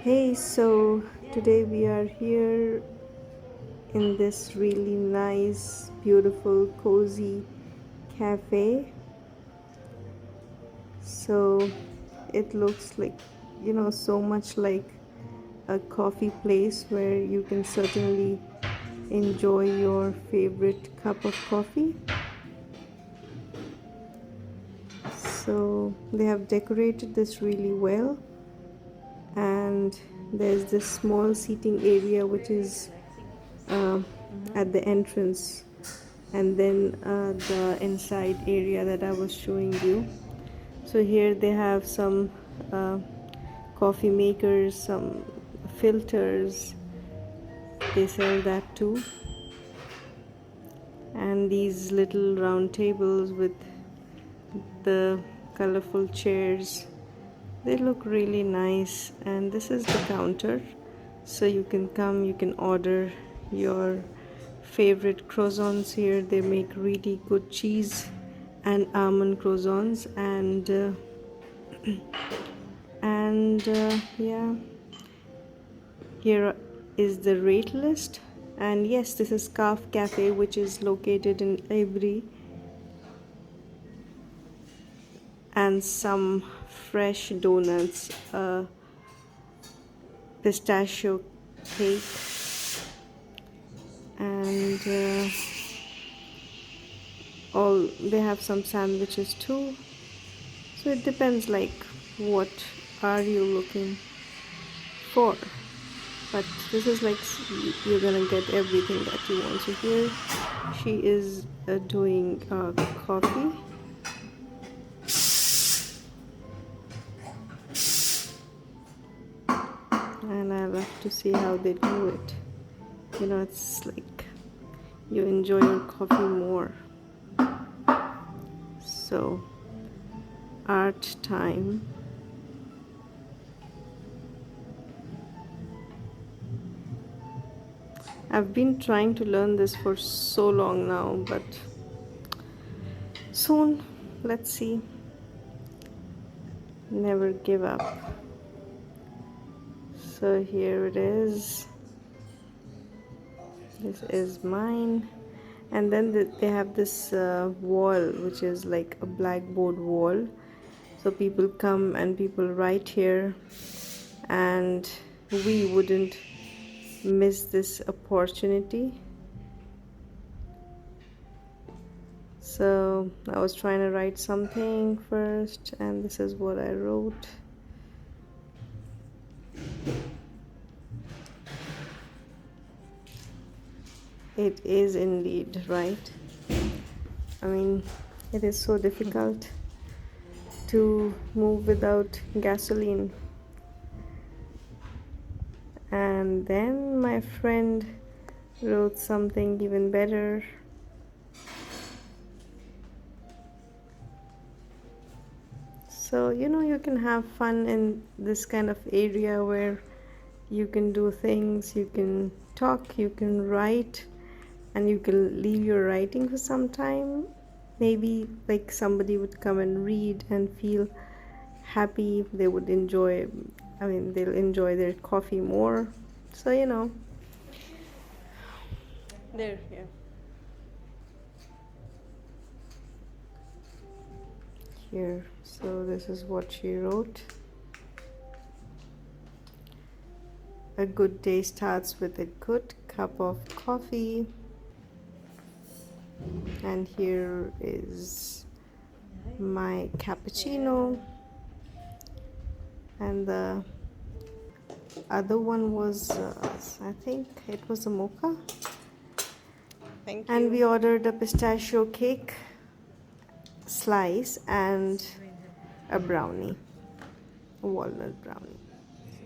Hey, so today we are here in this really nice, beautiful, cozy cafe. So it looks like, so much like a coffee place where you can certainly enjoy your favorite cup of coffee. So they have decorated this really well, and there's this small seating area which is uh, at the entrance, and then the inside area that I was showing you. So here they have some uh, coffee makers, some filters, they sell that too, and these little round tables with the colorful chairs, they look really nice. And this is the counter, so you can come, you can order your favorite croissants here. They make really good cheese and almond croissants, and yeah, here is the rate list. And yes, this is Kaff Cafe, which is located in Avery, and some fresh donuts, pistachio cake, and all they have some sandwiches too. So it depends, like, what are you looking for. But this is like you're gonna get everything that you want. So here she is doing coffee, and I love to see how they do it. It's like you enjoy your coffee more. So art time. I've been trying to learn this for so long now, but soon, let's see. Never give up. So here it is. This is mine. And then they have this wall, which is like a blackboard wall. So people come and people write here, and we wouldn't miss this opportunity. So I was trying to write something first, and this is what I wrote. It is indeed right. I mean, it is so difficult to move without gasoline. And then my friend wrote something even better. So you can have fun in this kind of area where you can do things, you can talk, you can write, and you can leave your writing for some time. Maybe like somebody would come and read and feel happy. They would enjoy, they'll enjoy their coffee more. So there, yeah. Here, so this is what she wrote. A good day starts with a good cup of coffee. And here is my cappuccino, and the other one was I think it was a mocha. Thank you. And we ordered a pistachio cake slice and a brownie, a walnut brownie.